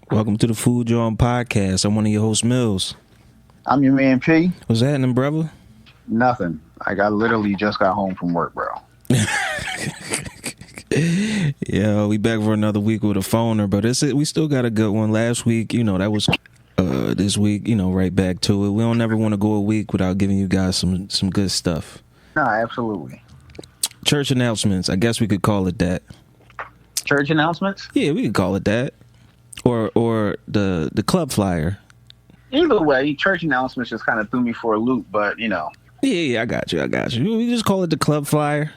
Welcome to the Food Jawn podcast. I'm one of your hosts, Mills. I'm your man P. What's happening, brother? Nothing. I literally just got home from work, bro. Yeah, we back for another week with a phoner, but we still got a good one. Last week, that was this week, right back to it. We don't never want to go a week without giving you guys some good stuff. No, absolutely. Church announcements. I guess we could call it that. Church announcements? Yeah, we could call it that. Or the club flyer. Either way, church announcements just kind of threw me for a loop, but Yeah, I got you. We just call it the club flyer.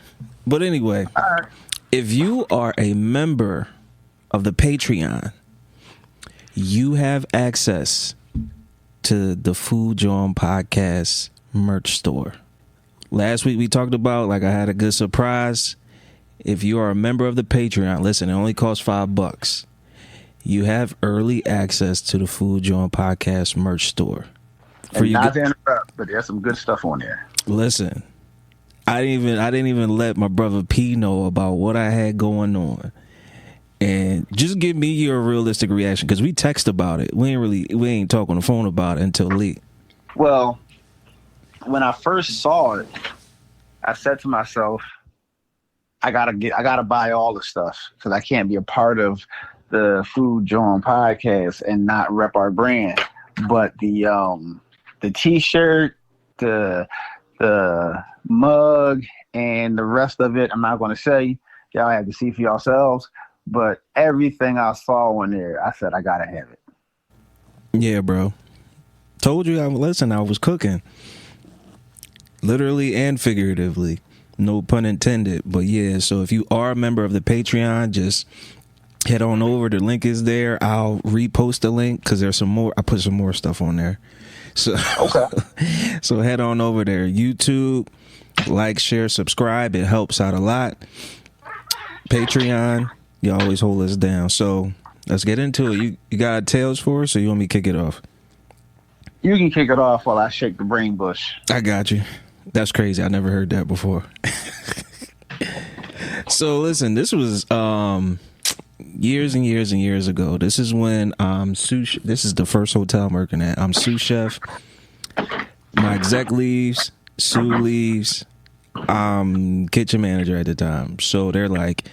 But anyway, all right. If you are a member of the Patreon, you have access to the Food Jawn podcast merch store. Last week we talked about, I had a good surprise. If you are a member of the Patreon, listen, it only costs $5. You have early access to the Food Jawn podcast merch store. And not to interrupt, but there's some good stuff on there. Listen, I didn't even let my brother P know about what I had going on. And just give me your realistic reaction, because we text about it. We ain't talk on the phone about it until late. Well, when I first saw it, I said to myself, I gotta buy all the stuff, because I can't be a part of the Food Jawn podcast and not rep our brand. But the t-shirt, the mug, and the rest of it, I'm not going to say. Y'all have to see for yourselves. But everything I saw on there, I said I gotta have it. Yeah, bro. Told you, I was cooking, literally and figuratively. No pun intended. But yeah, so if you are a member of the Patreon, just head on over. The link is there. I'll repost the link because there's some more. I put some more stuff on there. So okay. So head on over there. YouTube, like, share, subscribe. It helps out a lot. Patreon, you always hold us down. So let's get into it. You got tales for us, or you want me to kick it off? You can kick it off while I shake the brain bush. I got you. That's crazy. I never heard that before. So listen, this was years and years and years ago. This is when this is the first hotel I'm working at. I'm sous chef. My exec leaves, Sue leaves. I'm kitchen manager at the time. So they're like,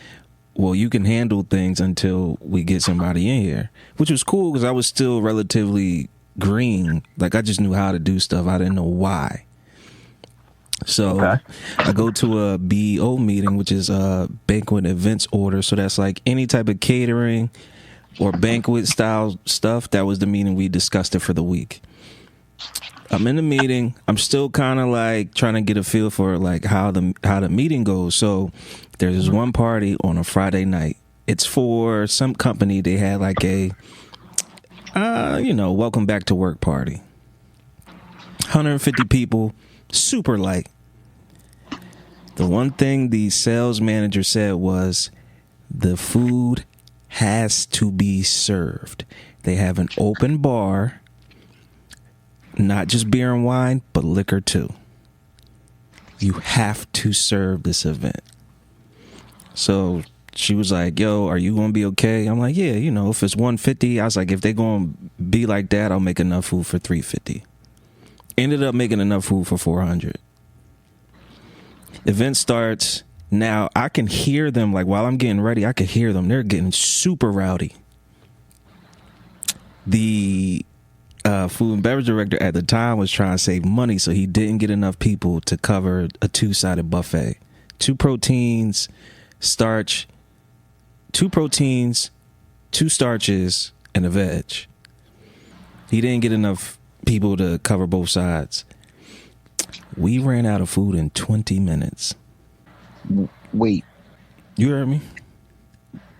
well, you can handle things until we get somebody in here, which was cool because I was still relatively green. I just knew how to do stuff. I didn't know why. So okay. I go to a BEO meeting, which is a banquet events order. So that's like any type of catering or banquet style stuff. That was the meeting. We discussed it for the week. I'm in the meeting. I'm still kind of trying to get a feel for how the meeting goes. So there's this one party on a Friday night. It's for some company. They had a welcome back to work party. 150 people. Super light. The one thing the sales manager said was the food has to be served. They have an open bar, not just beer and wine, but liquor too. You have to serve this event. So she was like, yo, are you going to be okay? I'm like, yeah, if it's 150, I was like, if they're going to be like that, I'll make enough food for 350. Ended up making enough food for 400. Event starts. Now I can hear them while I'm getting ready. I could hear them. They're getting super rowdy. The food and beverage director at the time was trying to save money, so he didn't get enough people to cover a 2-sided buffet. 2 proteins, starch, 2 proteins, 2 starches, and a veg. He didn't get enough people to cover both sides. We ran out of food in 20 minutes. Wait. You heard me?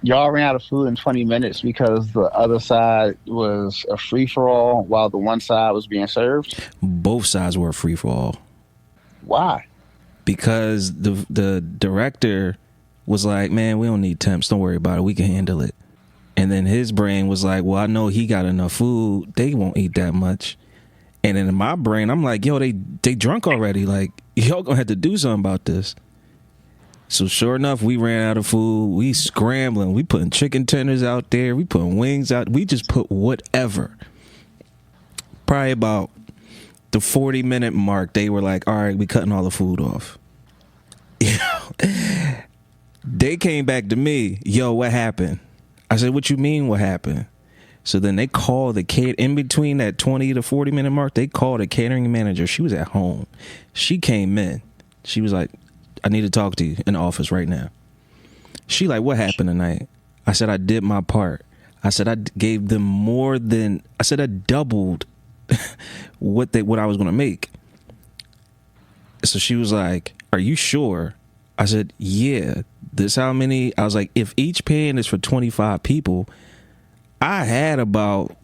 Y'all ran out of food in 20 minutes because the other side was a free-for-all while the one side was being served? Both sides were a free-for-all. Why? Because the director was like, man, we don't need temps. Don't worry about it. We can handle it. And then his brain was like, well, I know he got enough food. They won't eat that much. And then in my brain, I'm like, yo, they drunk already. Y'all gonna have to do something about this. So sure enough, we ran out of food. We scrambling. We putting chicken tenders out there. We putting wings out. We just put whatever. Probably about the 40-minute mark, they were like, all right, we cutting all the food off. You know? They came back to me, yo, what happened? I said, what you mean what happened? So then they called the in between that 20 to 40-minute mark, they called a catering manager. She was at home. She came in. She was like, I need to talk to you in the office right now. She like, what happened tonight? I said, I did my part. I said, I gave them more than, I said, I doubled what I was going to make. So she was like, are you sure? I said, yeah. This how many? I was like, if each pan is for 25 people, I had about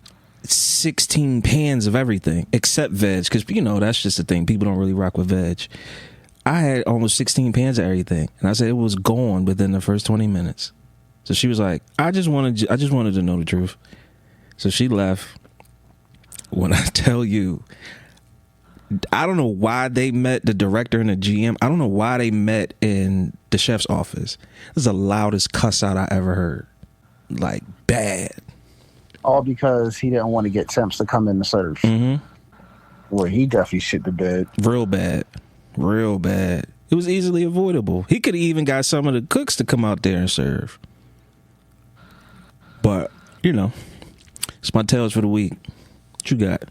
16 pans of everything except veg. Because, you know, that's just the thing. People don't really rock with veg. I had almost 16 pans of everything. And I said it was gone within the first 20 minutes. So she was like, I just wanted to know the truth. So she left. When I tell you, I don't know why they met, the director and the GM. I don't know why they met in the chef's office. This is the loudest cuss out I ever heard. Like, bad. All because he didn't want to get temps to come in and serve. Mm-hmm. Well, he definitely shit the bed. Real bad. Real bad. It was easily avoidable. He could have even got some of the cooks to come out there and serve. But, you know, it's my tales for the week. What you got?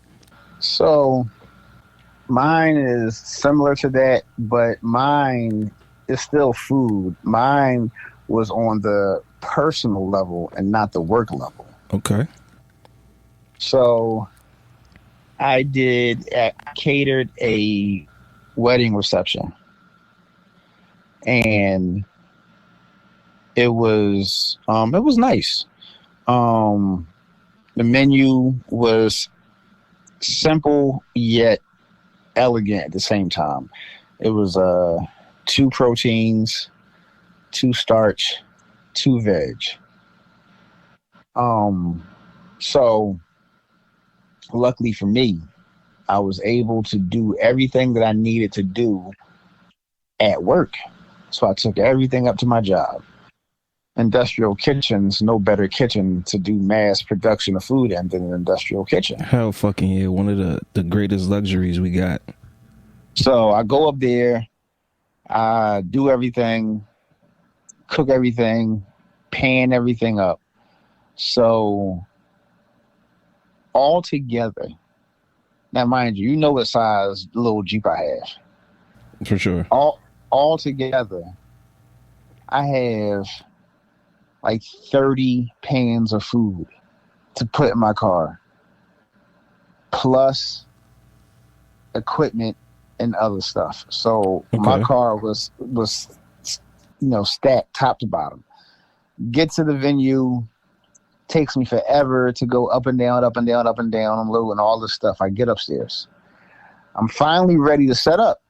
So, mine is similar to that, but mine is still food. Mine was on the personal level and not the work level. Okay. So, I catered a wedding reception, and it was nice. The menu was simple yet elegant at the same time. It was 2 proteins, 2 starch, 2 veg. So luckily for me, I was able to do everything that I needed to do at work. So I took everything up to my job. Industrial kitchens, no better kitchen to do mass production of food in than an industrial kitchen. Hell fucking yeah. One of the greatest luxuries we got. So I go up there, I do everything, cook everything, pan everything up. So all together, now mind you, you know what size little Jeep I have. For sure. All together, I have like 30 pans of food to put in my car, plus equipment and other stuff. So my car was stacked top to bottom. Get to the venue, takes me forever to go up and down, up and down, up and down, unloading all this stuff. I get upstairs. I'm finally ready to set up.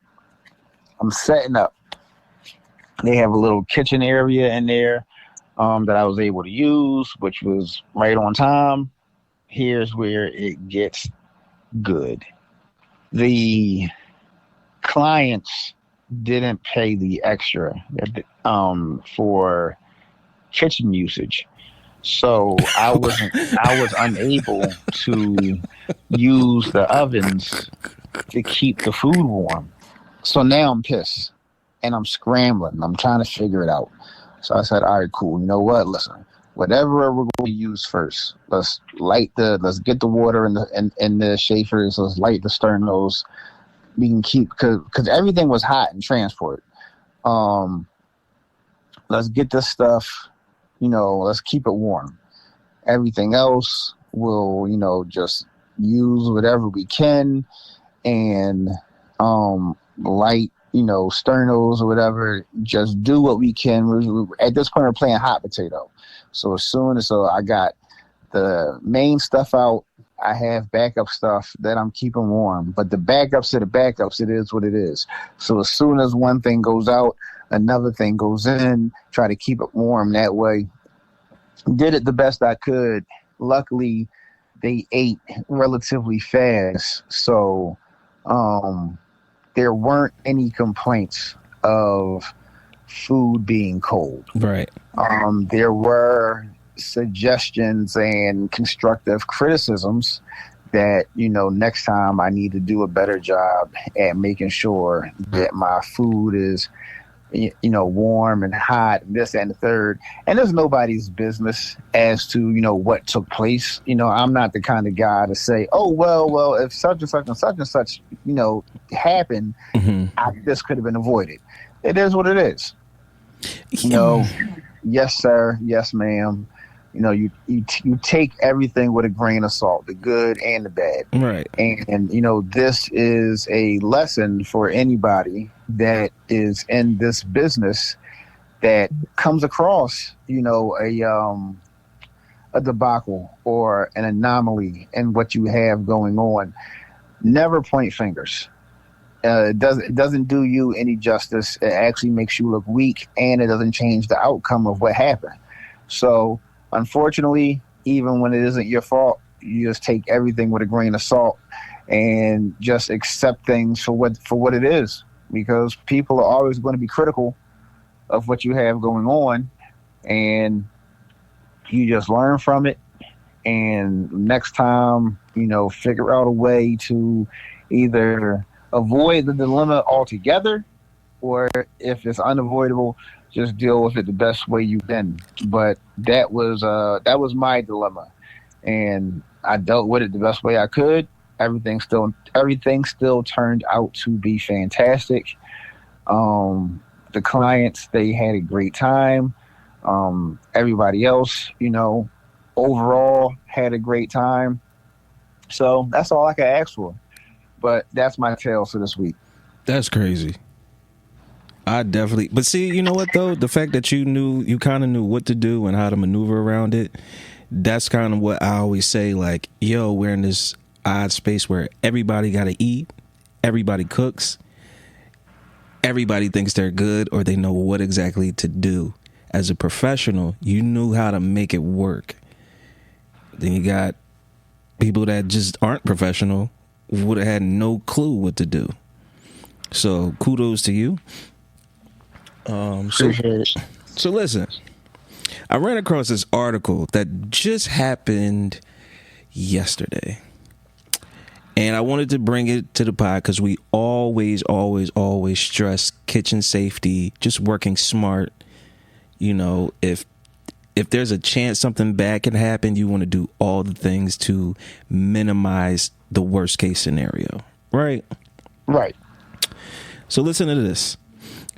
I'm setting up. They have a little kitchen area in there that I was able to use, which was right on time. Here's where it gets good. The clients didn't pay the extra for kitchen usage. So I was unable to use the ovens to keep the food warm. So now I'm pissed and I'm scrambling. I'm trying to figure it out. So I said, all right, cool. You know what? Listen, whatever we're going to use first, let's get the water in the chafers. Let's light the sternos. We can keep, because everything was hot in transport. Let's get this stuff, let's keep it warm. Everything else we'll, just use whatever we can and light, sternos or whatever. Just do what we can. At this point, we're playing hot potato. So so I got the main stuff out. I have backup stuff that I'm keeping warm, but the backups are the backups. It is what it is. So as soon as one thing goes out, another thing goes in, try to keep it warm that way. Did it the best I could. Luckily, they ate relatively fast. So there weren't any complaints of food being cold. Right. There were suggestions and constructive criticisms that, next time I need to do a better job at making sure that my food is, warm and hot, and this and the third. And there's nobody's business as to, what took place. I'm not the kind of guy to say, oh, well, if such and such and such and such, happened, this could have been avoided. It is what it is. Yes, sir. Yes, ma'am. You take everything with a grain of salt, the good and the bad. Right. And this is a lesson for anybody that is in this business that comes across, a debacle or an anomaly in what you have going on. Never point fingers. It doesn't do you any justice. It actually makes you look weak, and it doesn't change the outcome of what happened. So, unfortunately, even when it isn't your fault, you just take everything with a grain of salt and just accept things for what it is, because people are always going to be critical of what you have going on, and you just learn from it. And next time, figure out a way to either avoid the dilemma altogether, or if it's unavoidable, just deal with it the best way you can. But that was my dilemma, and I dealt with it the best way I could. Everything still turned out to be fantastic. The clients, they had a great time. Everybody else, overall had a great time. So that's all I could ask for. But that's my tale for this week. That's crazy. But see, you know what though? The fact that you kind of knew what to do and how to maneuver around it, that's kind of what I always say, like, yo, we're in this odd space where everybody got to eat, everybody cooks, everybody thinks they're good or they know what exactly to do. As a professional, you knew how to make it work. Then you got people that just aren't professional, would have had no clue what to do. So kudos to you. So listen, I ran across this article that just happened yesterday, and I wanted to bring it to the pod because we always stress kitchen safety, just working smart. If there's a chance something bad can happen, you want to do all the things to minimize the worst case scenario, right? Right. So listen to this.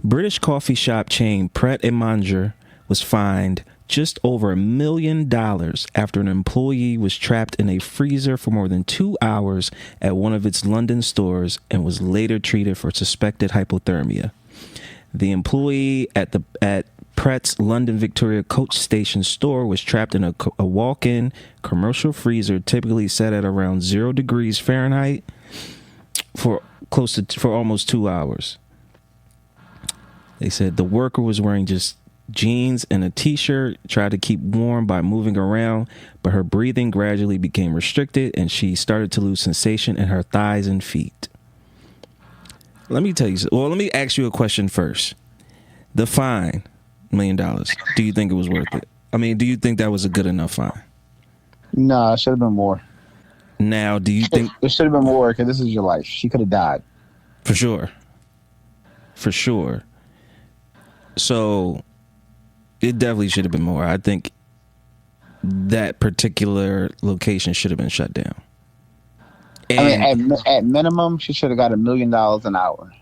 British coffee shop chain Pret was fined just over $1 million after an employee was trapped in a freezer for more than 2 hours at one of its London stores and was later treated for suspected hypothermia. The employee at Pret's London Victoria Coach Station store was trapped in a walk-in commercial freezer typically set at around 0 degrees Fahrenheit for almost 2 hours. They said the worker was wearing just jeans and a t-shirt, tried to keep warm by moving around, but her breathing gradually became restricted and she started to lose sensation in her thighs and feet. Let me ask you a question first. The fine, $1 million. Do you think it was worth it? I mean, do you think that was a good enough fine? No, it should have been more. Now, do you think it should have been more? Because this is your life. She could have died. For sure. So it definitely should have been more. I think that particular location should have been shut down. And at minimum, she should have got $1 million an hour.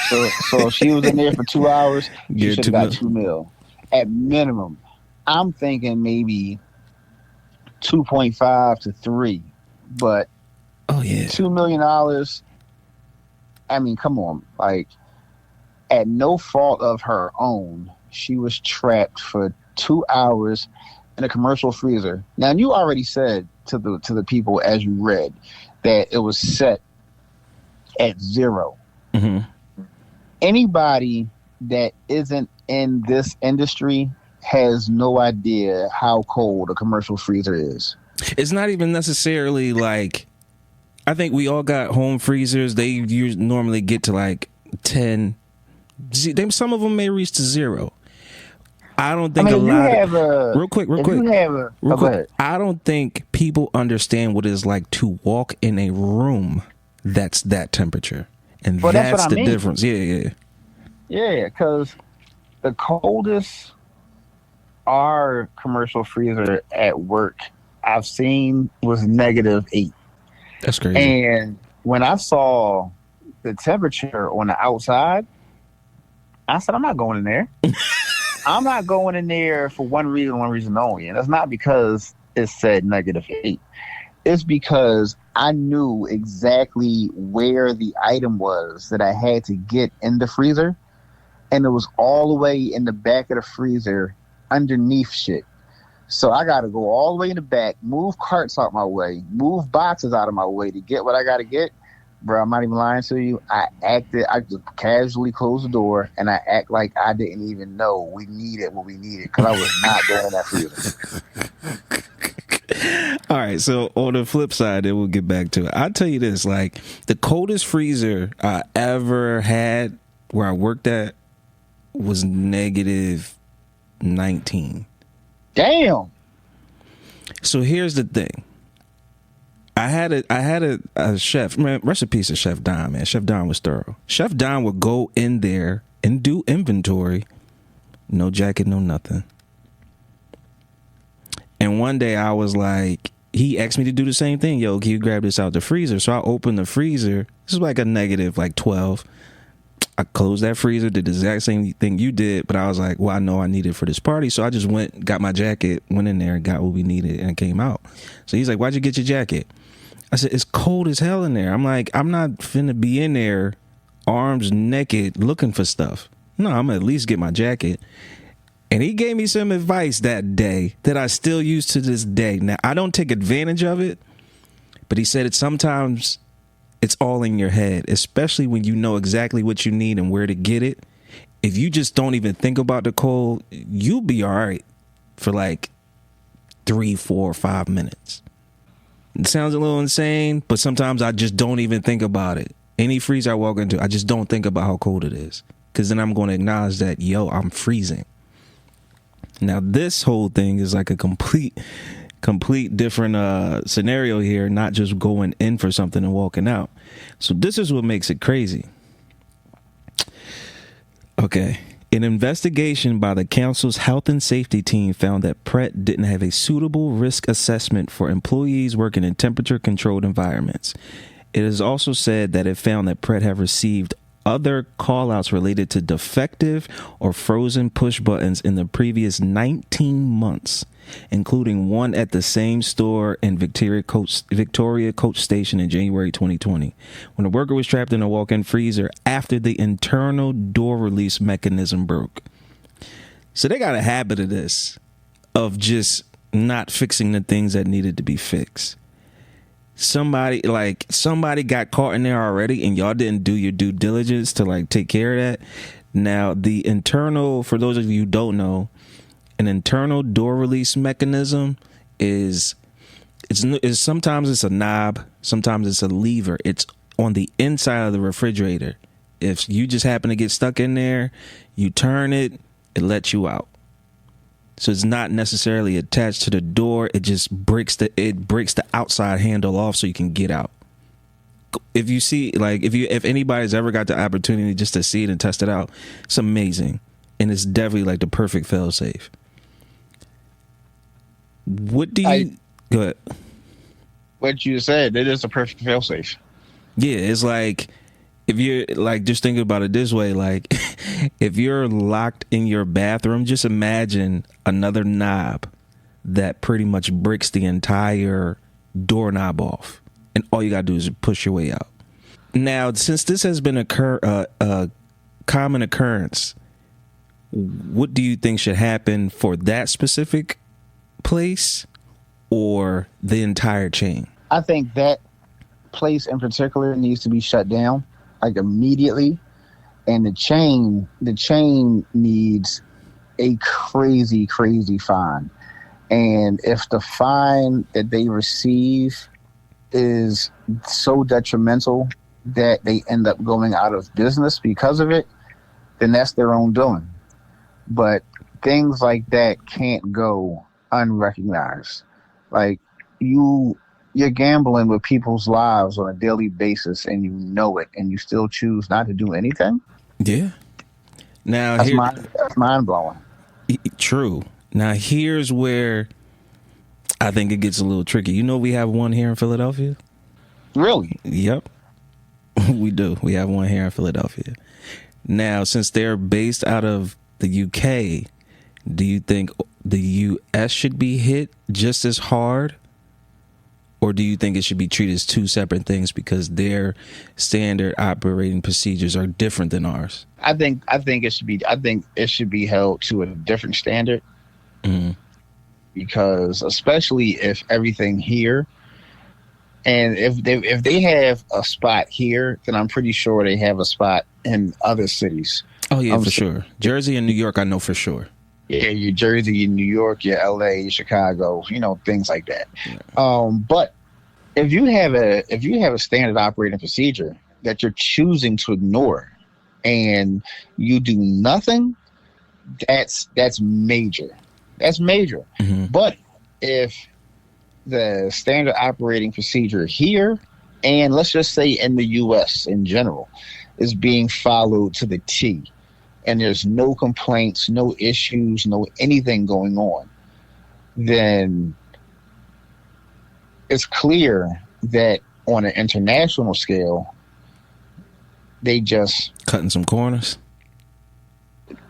So if she was in there for 2 hours, she should have got $2 million. At minimum, I'm thinking maybe 2.5 to 3, but $2 million. I mean, come on, like, at no fault of her own, she was trapped for 2 hours in a commercial freezer. Now, you already said to the people as you read that it was set at 0. Mm-hmm. Anybody that isn't in this industry has no idea how cold a commercial freezer is. It's not even necessarily like, I think we all got home freezers. You normally get to like 10 Some of them may reach to zero. I don't think real quick. I don't think people understand what it's like to walk in a room that's that temperature, and that's the difference. Yeah, because the coldest our commercial freezer at work I've seen was -8. That's crazy. And when I saw the temperature on the outside, I said, I'm not going in there. I'm not going in there for one reason only. And that's not because it said -8. It's because I knew exactly where the item was that I had to get in the freezer. And it was all the way in the back of the freezer underneath shit. So I got to go all the way in the back, move carts out my way, move boxes out of my way to get what I got to get. Bro, I'm not even lying to you. I just casually closed the door and I act like I didn't even know we needed what we needed because I was not going in that freezer. All right, so on the flip side, then we'll get back to it. I'll tell you this, like the coldest freezer I ever had where I worked at was -19. Damn. So here's the thing. I had a chef, man, rest in peace to Chef Don, man. Chef Don was thorough. Chef Don would go in there and do inventory. No jacket, no nothing. And one day I was like, he asked me to do the same thing. Yo, can you grab this out the freezer? So I opened the freezer. This is like a -12. I closed that freezer, did the exact same thing you did, but I was like, well, I know I need it for this party. So I just went, got my jacket, went in there and got what we needed and came out. So he's like, why'd you get your jacket? I said, it's cold as hell in there. I'm like, I'm not finna be in there arms naked looking for stuff. No, I'm gonna at least get my jacket. And he gave me some advice that day that I still use to this day. Now, I don't take advantage of it, but he said it sometimes it's all in your head, especially when you know exactly what you need and where to get it. If you just don't even think about the cold, you'll be all right for like 3, 4, 5 minutes. It sounds a little insane, but sometimes I just don't even think about it. Any freezer I walk into, I just don't think about how cold it is. Because then I'm going to acknowledge that, yo, I'm freezing. Now, this whole thing is like a complete different scenario here, not just going in for something and walking out. So this is what makes it crazy. Okay. An investigation by the council's health and safety team found that Pret didn't have a suitable risk assessment for employees working in temperature-controlled environments. It is also said that it found that Pret have received other call-outs related to defective or frozen push buttons in the previous 19 months, including one at the same store in Victoria Coach Station in January 2020, when a worker was trapped in a walk-in freezer after the internal door release mechanism broke. So they got a habit of this, of just not fixing the things that needed to be fixed. Somebody got caught in there already and y'all didn't do your due diligence to like take care of that. Now, the internal, for those of you who don't know, an internal door release mechanism is sometimes it's a knob, sometimes it's a lever. It's on the inside of the refrigerator. If you just happen to get stuck in there, you turn it, it lets you out. So it's not necessarily attached to the door. It just breaks the outside handle off so you can get out. If you see, like, if anybody's ever got the opportunity just to see it and test it out, it's amazing. And it's definitely like the perfect fail safe. What do you go ahead? What you said, it is a perfect fail safe. Yeah, it's like, if you're like, just think about it this way, like if you're locked in your bathroom, just imagine another knob that pretty much breaks the entire doorknob off, and all you gotta do is push your way out. Now, since this has been a common occurrence, what do you think should happen for that specific place or the entire chain? I think that place in particular needs to be shut down, like immediately, and the chain needs a crazy fine. And if the fine that they receive is so detrimental that they end up going out of business because of it, then that's their own doing. But things like that can't go unrecognized. Like you're gambling with people's lives on a daily basis, and you know it, and you still choose not to do anything. Yeah. Now That's mind blowing. True. Now here's where I think it gets a little tricky. You know, we have one here in Philadelphia. Really? Yep. We do. We have one here in Philadelphia. Now, since they're based out of the UK, do you think the US should be hit just as hard? Or do you think it should be treated as two separate things because their standard operating procedures are different than ours? I think it should be held to a different standard. Mm-hmm. Because especially if everything here, and if they have a spot here, then I'm pretty sure they have a spot in other cities. Oh yeah, for sure. Jersey and New York, I know for sure. Yeah, your Jersey, your New York, your LA, Chicago, things like that. Yeah. But if you have a standard operating procedure that you're choosing to ignore, and you do nothing, that's major. That's major. Mm-hmm. But if the standard operating procedure here, and let's just say in the U.S. in general, is being followed to the T, and there's no complaints, no issues, no anything going on, then it's clear that on an international scale, they just cutting some corners.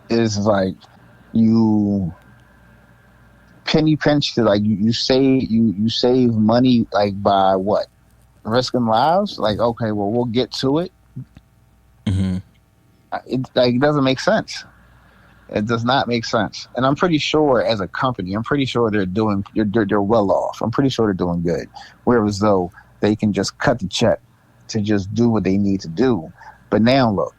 It's like you penny pinch to like you save money like by what, risking lives. Like, okay, well, we'll get to it. Mm-hmm. It doesn't make sense. It does not make sense. And I'm pretty sure as a company, they're well off. I'm pretty sure they're doing good. Whereas though they can just cut the check to just do what they need to do. But now look,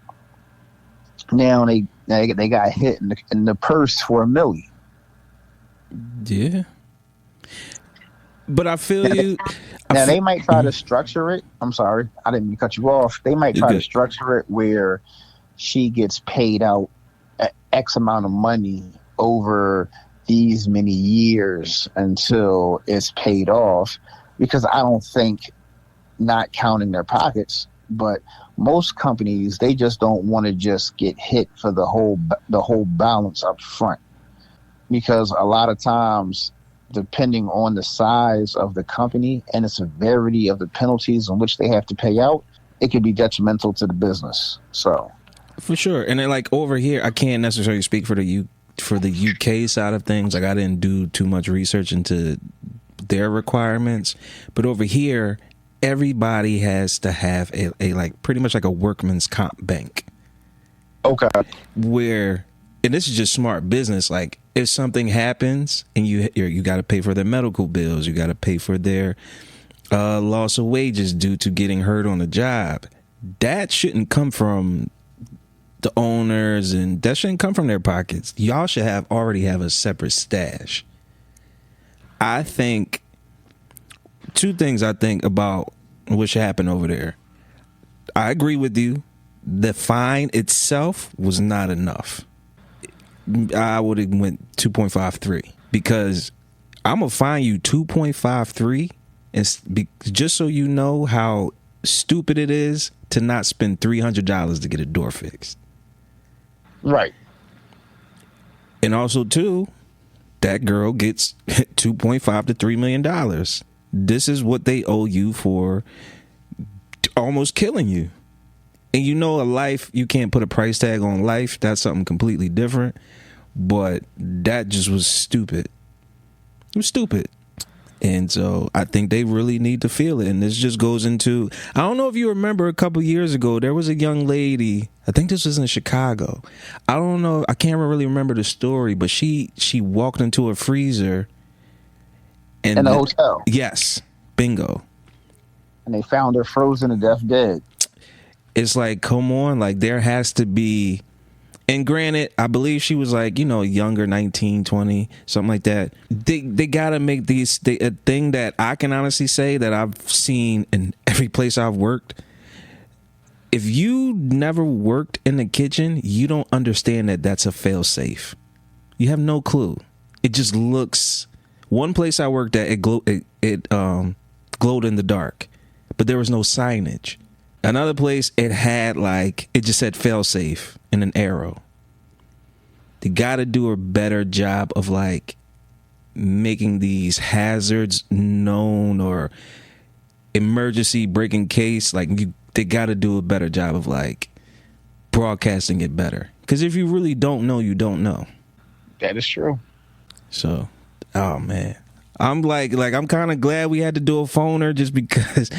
they got hit in the purse for $1 million. Yeah. But I feel they might try to structure it. I'm sorry, I didn't mean to cut you off. They might try to structure it where she gets paid out X amount of money over these many years until it's paid off. Because I don't think, not counting their pockets, but most companies, they just don't want to just get hit for the whole balance up front. Because a lot of times, depending on the size of the company and the severity of the penalties in which they have to pay out, it could be detrimental to the business. So, for sure. And then, like, over here, I can't necessarily speak for the UK side of things. Like, I didn't do too much research into their requirements, but over here, everybody has to have a like pretty much like a workman's comp bank. Okay. Where, and this is just smart business. Like, if something happens and you got to pay for their medical bills, you got to pay for their loss of wages due to getting hurt on the job. That shouldn't come from the owners, and that shouldn't come from their pockets. Y'all should already have a separate stash. I think two things I think about what should happen over there. I agree with you. The fine itself was not enough. I would have went 2.53 because I'm gonna fine you 2.53, and just so you know how stupid it is to not spend $300 to get a door fixed. Right. And also too, that girl gets 2.5 to $3 million. This is what they owe you for almost killing you. And you know, a life, you can't put a price tag on life. That's something completely different. But that just was stupid. It was stupid. And so I think they really need to feel it. And this just goes into, I don't know if you remember a couple years ago, there was a young lady, I think this was in Chicago. I don't know, I can't really remember the story, but she walked into a freezer. In the hotel? Yes. Bingo. And they found her frozen to death dead. It's like, come on, like there has to be, and granted, I believe she was like, younger, 19, 20, something like that. They got to make a thing that I can honestly say that I've seen in every place I've worked. if you never worked in the kitchen, you don't understand that that's a fail safe. You have no clue. It just looks. One place I worked at, it glowed in the dark, but there was no signage. Another place, it had it just said fail safe and an arrow. They got to do a better job of making these hazards known, or emergency breaking case. They got to do a better job of broadcasting it better. Because if you really don't know, you don't know. That is true. So, oh man, I'm I'm kind of glad we had to do a phoner, just because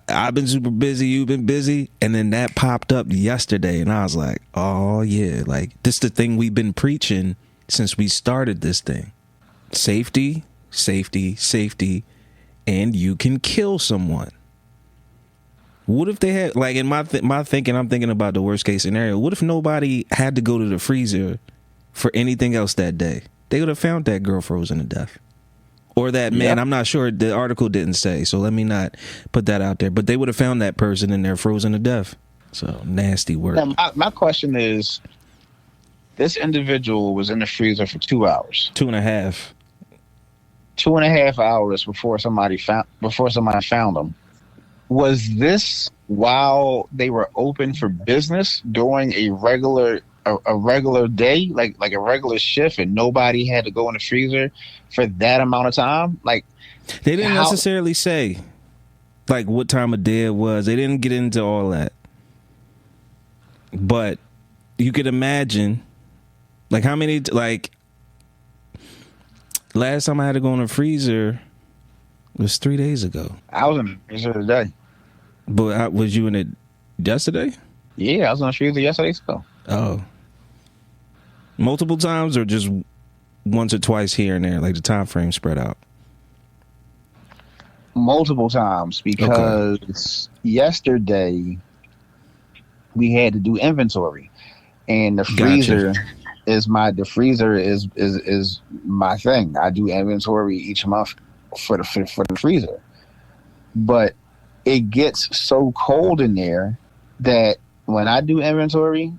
I've been super busy, you've been busy, and then that popped up yesterday, and I was like, oh yeah, this is the thing we've been preaching since we started this thing. Safety, safety, safety, and you can kill someone. What if they had, in my thinking, I'm thinking about the worst case scenario. What if nobody had to go to the freezer for anything else that day? They would have found that girl frozen to death. Or that man, I'm not sure, the article didn't say, so let me not put that out there. But they would have found that person and they're frozen to death. So, nasty work. Now, my question is, this individual was in the freezer for 2 hours. 2.5. 2.5 hours before somebody found them. Was this while they were open for business during a regular day, like a regular shift, and nobody had to go in the freezer for that amount of time? They didn't necessarily say what time of day it was. They didn't get into all that. But you could imagine how many last time I had to go in the freezer was 3 days ago. I was in the freezer today. But was you in it yesterday? Yeah, I was in the freezer yesterday too. Oh. Multiple times, or just once or twice here and there, the time frame spread out? Multiple times, because yesterday we had to do inventory, and the freezer is my thing. I do inventory each month for the freezer, but it gets so cold in there that when I do inventory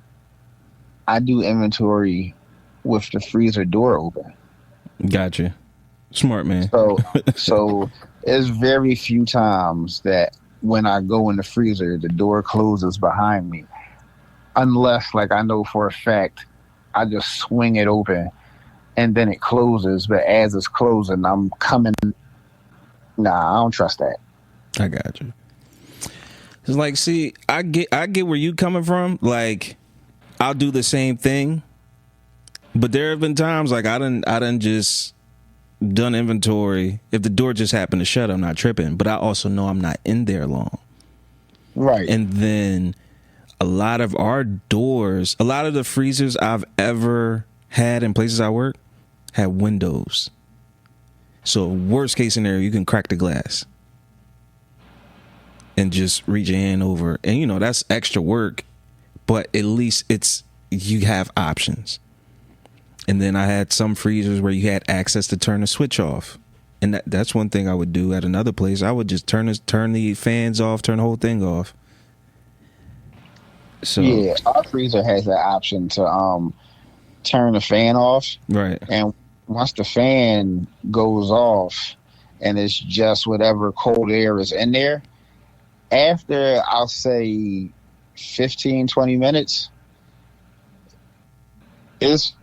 with the freezer door open. Gotcha. Smart man. So there's very few times that when I go in the freezer, the door closes behind me. Unless, I know for a fact, I just swing it open and then it closes. But as it's closing, I'm coming. Nah, I don't trust that. I got you. It's see, I get where you coming from. I'll do the same thing, but there have been times I done just done inventory. If the door just happened to shut, I'm not tripping. But I also know I'm not in there long. Right. And then a lot of the freezers I've ever had in places I work had windows. So worst case scenario, you can crack the glass and just reach your hand over. And, that's extra work, but at least you have options. And then I had some freezers where you had access to turn the switch off. And that's one thing I would do at another place. I would just turn the fans off, turn the whole thing off. So yeah, our freezer has that option to turn the fan off. Right. And once the fan goes off and it's just whatever cold air is in there, after I'll say 15, 20 minutes, it's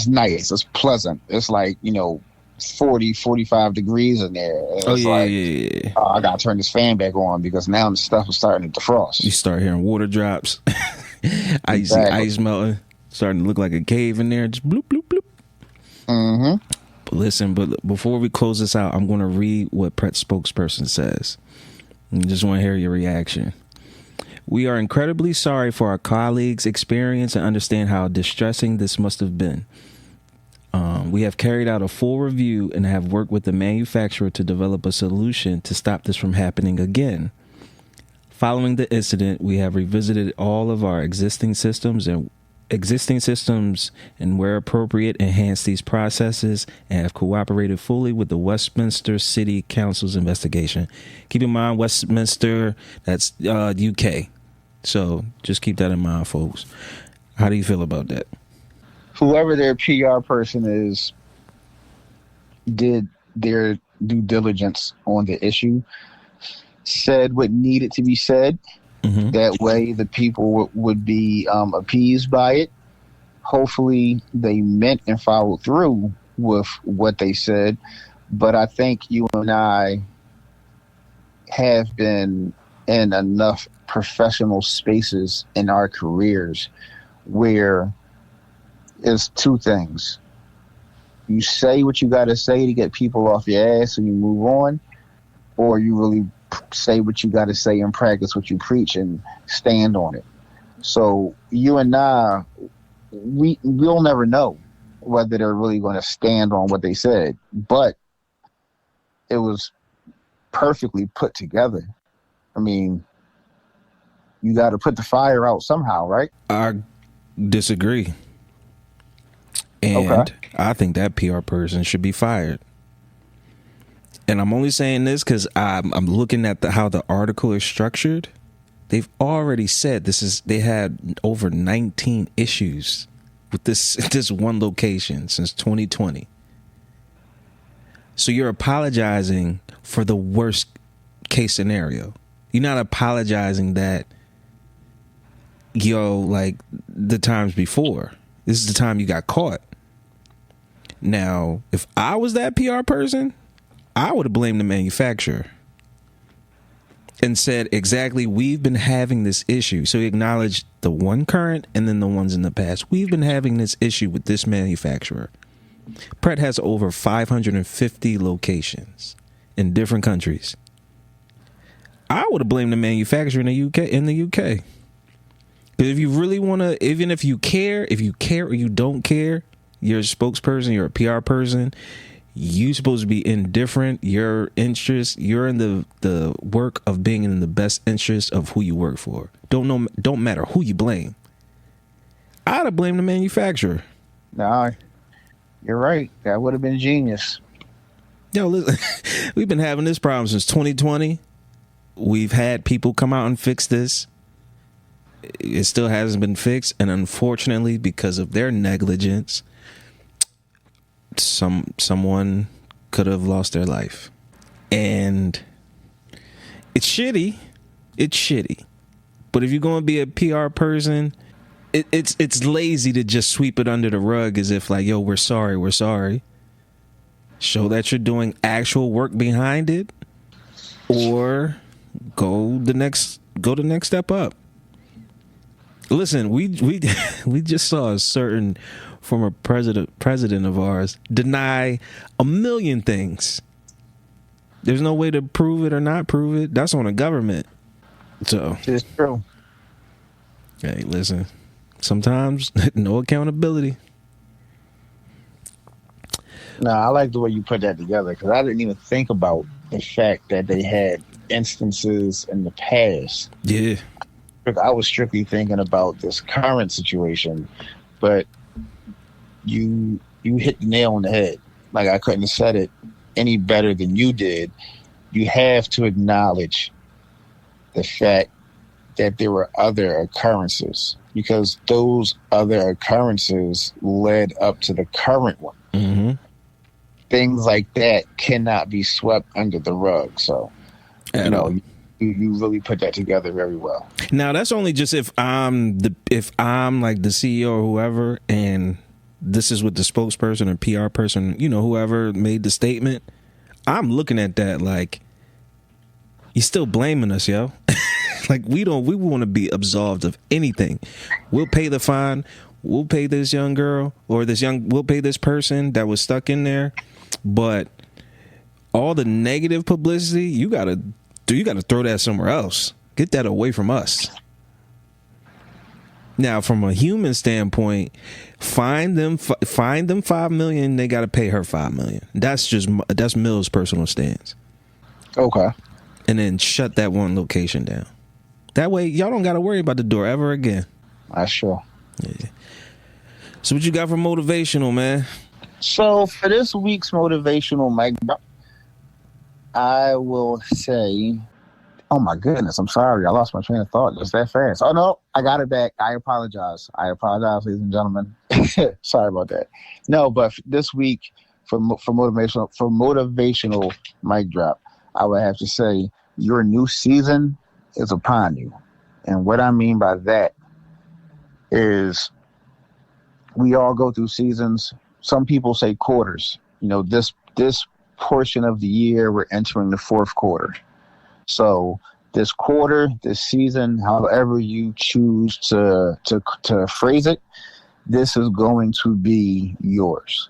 nice. It's pleasant. It's 40, 45 degrees in there. It's yeah. Oh, I got to turn this fan back on because now the stuff is starting to defrost. You start hearing water drops. Ice melting. Starting to look like a cave in there. Just bloop, bloop, bloop. Mm-hmm. But listen, before we close this out, I'm going to read what Pret spokesperson says. I just want to hear your reaction. We are incredibly sorry for our colleagues' experience and understand how distressing this must have been. We have carried out a full review and have worked with the manufacturer to develop a solution to stop this from happening again. Following the incident, we have revisited all of our existing systems and existing systems and, where appropriate, enhance these processes and have cooperated fully with the Westminster City Council's investigation. Keep in mind, Westminster, that's UK. So just keep that in mind, folks. How do you feel about that? Whoever their PR person is did their due diligence on the issue, said what needed to be said. Mm-hmm. That way the people would be appeased by it. Hopefully they meant and followed through with what they said. But I think you and I have been in enough professional spaces in our careers where it's two things. You say what you got to say to get people off your ass and you move on, or you really say what you got to say and practice what you preach and stand on it. So you and I, we'll never know whether they're really going to stand on what they said, but it was perfectly put together. I mean, you got to put the fire out somehow, right? I disagree. And okay. I think that PR person should be fired. And I'm only saying this because I'm looking at how the article is structured. They've already said they had over 19 issues with this one location since 2020. So you're apologizing for the worst case scenario. You're not apologizing that, like the times before. This is the time you got caught. Now, if I was that PR person, I would have blamed the manufacturer and said, exactly, we've been having this issue. So he acknowledged the one current and then the ones in the past. We've been having this issue with this manufacturer. Pret has over 550 locations in different countries. I would have blamed the manufacturer in the UK. Because if you really want to, even if you care or you don't care, you're a spokesperson, you're a PR person, you're supposed to be indifferent. Your interest, you're in the work of being in the best interest of who you work for. Don't matter who you blame. I'd have blamed the manufacturer. Nah, you're right. That would have been genius. Yo, listen, we've been having this problem since 2020. We've had people come out and fix this. It still hasn't been fixed, and unfortunately, because of their negligence, someone could have lost their life. And it's shitty. But if you're going to be a PR person, it's lazy to just sweep it under the rug as if like, yo, we're sorry. Show that you're doing actual work behind it, or go the next step up. Listen, we just saw a certain former president of ours deny a million things. There's no way to prove it or not prove it. That's on the government. So it's true. Hey, listen. Sometimes no accountability. No, I like the way you put that together, because I didn't even think about the fact that they had instances in the past. Yeah. I was strictly thinking about this current situation, but you hit the nail on the head. Like, I couldn't have said it any better than you did. You have to acknowledge the fact that there were other occurrences, because those other occurrences led up to the current one. Mm-hmm. Things like that cannot be swept under the rug. So, you really put that together very well. Now, that's only just if I'm like the CEO or whoever, and this is what the spokesperson or PR person, whoever made the statement. I'm looking at that like, you're still blaming us, yo. Like, we want to be absolved of anything. We'll pay the fine. We'll pay this young girl or we'll pay this person that was stuck in there. But all the negative publicity, you gotta throw that somewhere else. Get that away from us. Now, from a human standpoint, find them $5 million. They got to pay her $5 million. That's Mill's personal stance. Okay. And then shut that one location down. That way, y'all don't got to worry about the door ever again. That's true. Yeah. So what you got for motivational, man? So for this week's motivational mic drop, I will say, oh my goodness, I'm sorry. I lost my train of thought just that fast. Oh no, I got it back. I apologize, ladies and gentlemen. Sorry about that. No, but this week for motivational mic drop, I would have to say your new season is upon you. And what I mean by that is we all go through seasons. Some people say quarters. You know, this portion of the year, we're entering the fourth quarter. So this quarter, this season, however you choose to phrase it, this is going to be yours.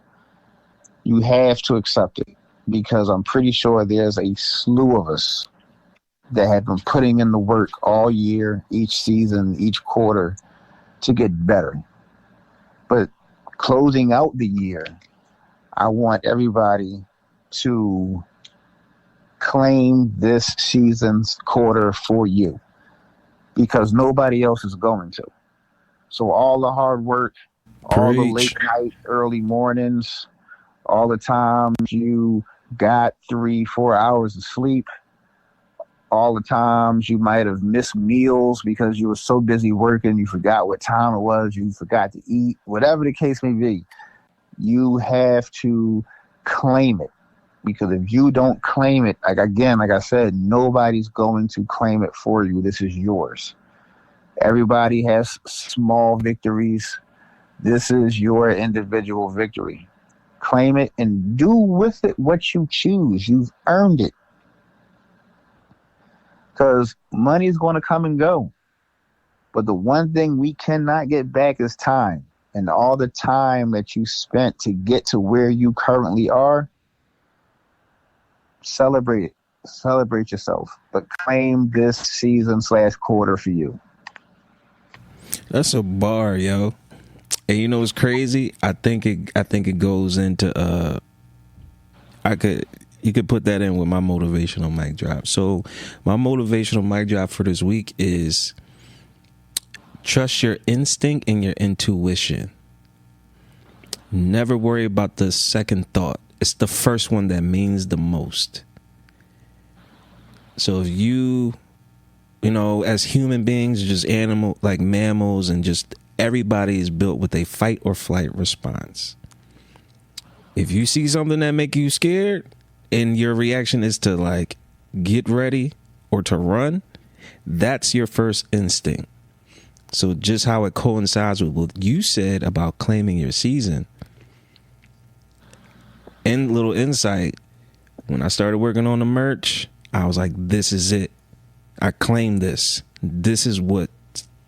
You have to accept it, because I'm pretty sure there's a slew of us that have been putting in the work all year, each season, each quarter to get better. But closing out the year, I want everybody to claim this season's quarter for you, because nobody else is going to. So all the hard work, all the late night, early mornings, all the times you got 3-4 hours of sleep, all the times you might have missed meals because you were so busy working, you forgot what time it was, you forgot to eat, whatever the case may be, you have to claim it. Because if you don't claim it, like I said, nobody's going to claim it for you. This is yours. Everybody has small victories. This is your individual victory. Claim it and do with it what you choose. You've earned it. Because money is going to come and go. But the one thing we cannot get back is time. And all the time that you spent to get to where you currently are, celebrate it. Celebrate yourself. But claim this season/quarter for you. That's a bar, yo. And you know what's crazy? I think it goes into you could put that in with my motivational mic drop. So my motivational mic drop for this week is trust your instinct and your intuition. Never worry about the second thought. It's the first one that means the most. So if you know, as human beings, just like mammals, and just everybody is built with a fight or flight response. If you see something that make you scared and your reaction is to like get ready or to run, that's your first instinct. So just how it coincides with what you said about claiming your season. And little insight, when I started working on the merch, I was like, this is it. I claim this. This is what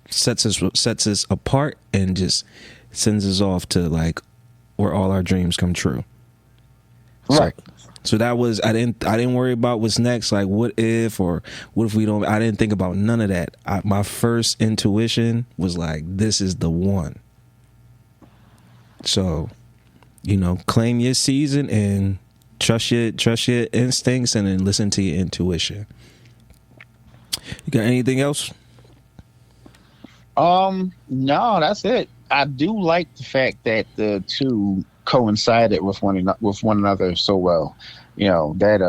sets us apart and just sends us off to like where all our dreams come true. Right. So that was, I didn't worry about what's next, like what if we don't. I didn't think about none of that. My first intuition was like, this is the one. So, you know, claim your season and trust your instincts, and then listen to your intuition. You got anything else? No, that's it. I do like the fact that the two coincided with one another so well. You know, that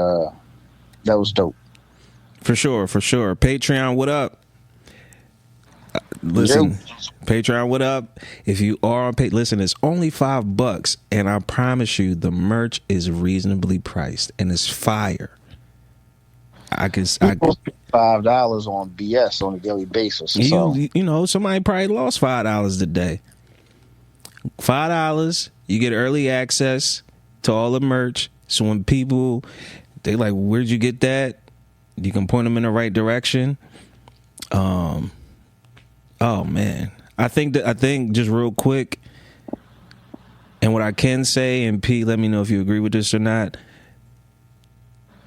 was dope. For sure. Patreon, what up? Listen, Patreon, what up? If you are on listen, it's only $5, and I promise you the merch is reasonably priced and it's fire. I $5 on BS on a daily basis. So. You know, somebody probably lost $5 today. $5, you get early access to all the merch. So when people, they like, where'd you get that? You can point them in the right direction. Oh man, I think just real quick, and what I can say, and P, let me know if you agree with this or not.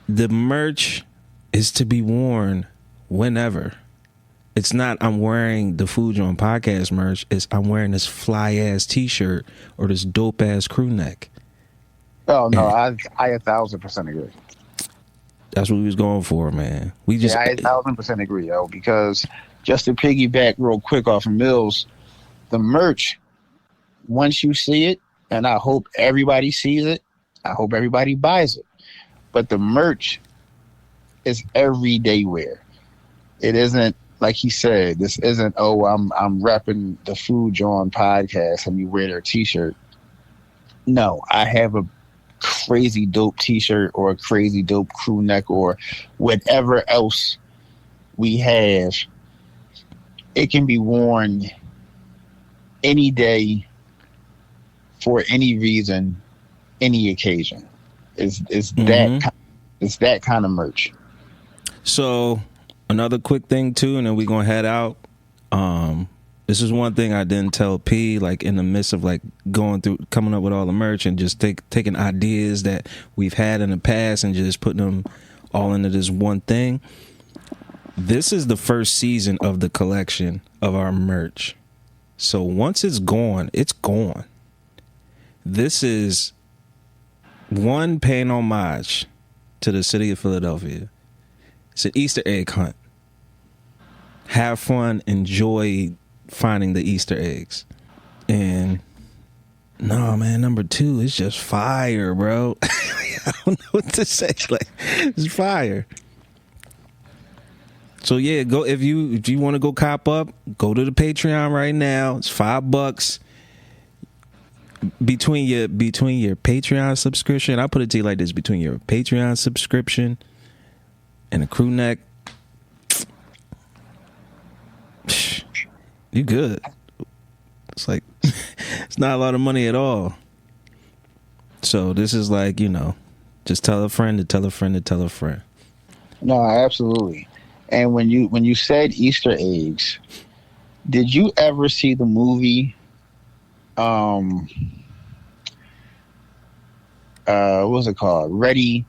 The merch is to be worn whenever. It's not I'm wearing the Food Jawn podcast merch. It's I'm wearing this fly ass t-shirt or this dope ass crew neck. Oh no, I 1,000% agree. That's what we was going for, man. I 1,000% agree, yo. Because just to piggyback real quick off of Mills, the merch, once you see it, and I hope everybody sees it, I hope everybody buys it. But the merch is everyday wear. It isn't like he said. This isn't, oh, I'm repping the Food Jawn podcast and you wear their T-shirt. No, I have a crazy dope T-shirt or a crazy dope crew neck or whatever else we have. It can be worn any day for any reason, any occasion. It's that kind of merch. So another quick thing too, and then we're gonna head out. This is one thing I didn't tell P, like in the midst of like going through coming up with all the merch and just taking ideas that we've had in the past and just putting them all into this one thing. This is the first season of the collection of our merch. So once it's gone, it's gone. This is one paying homage to the city of Philadelphia. It's an Easter egg hunt. Have fun, enjoy finding the Easter eggs. And no, man, number 2 is just fire, bro. I don't know what to say. Like, it's fire. So yeah, go if you want to go cop up, go to the Patreon right now. It's $5 between your Patreon subscription. I'll put it to you like this: between your Patreon subscription and a crew neck, you good. It's like it's not a lot of money at all. So this is like, just tell a friend to tell a friend to tell a friend. No, absolutely. And when you said Easter eggs, did you ever see the movie what was it called? Ready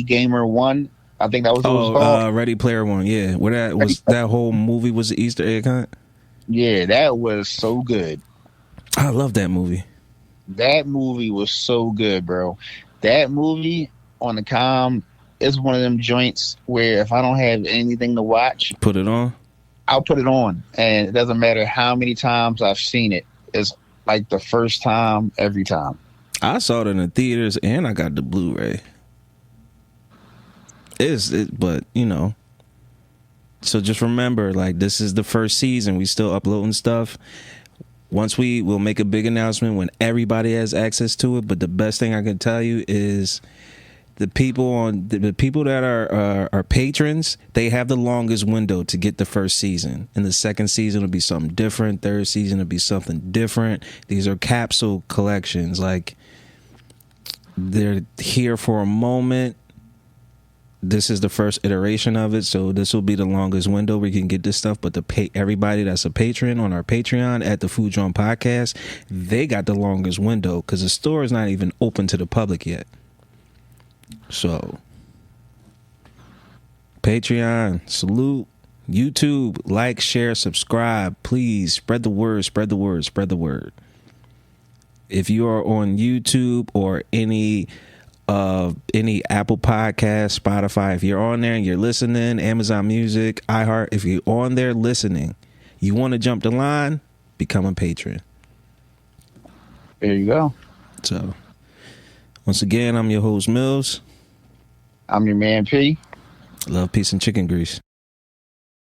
Gamer 1? I think that was what it was called. Ready Player One, yeah. Where that was, that whole movie was the Easter egg hunt? Yeah, that was so good. I love that movie. That movie was so good, bro. That movie on the comm is one of them joints where if I don't have anything to watch, put it on. I'll put it on, and it doesn't matter how many times I've seen it. It's like the first time every time. I saw it in the theaters and I got the Blu-ray. But so just remember, like, this is the first season. We still uploading stuff. Once we'll make a big announcement when everybody has access to it. But the best thing I can tell you is the people that are patrons, they have the longest window to get the first season. And the second season will be something different. Third season will be something different. These are capsule collections. Like, they're here for a moment. This is the first iteration of it, so this will be the longest window where you can get this stuff. But everybody that's a patron on our Patreon at the Food Jawn Podcast, they got the longest window because the store is not even open to the public yet. So, Patreon, salute. YouTube, like, share, subscribe. Please spread the word, spread the word, spread the word. If you are on YouTube or any Apple Podcast, Spotify, if you're on there and you're listening, Amazon Music, iHeart, if you're on there listening, you want to jump the line, become a patron. There you go. So, once again, I'm your host, Mills. I'm your man, P. Love, peace, and chicken grease.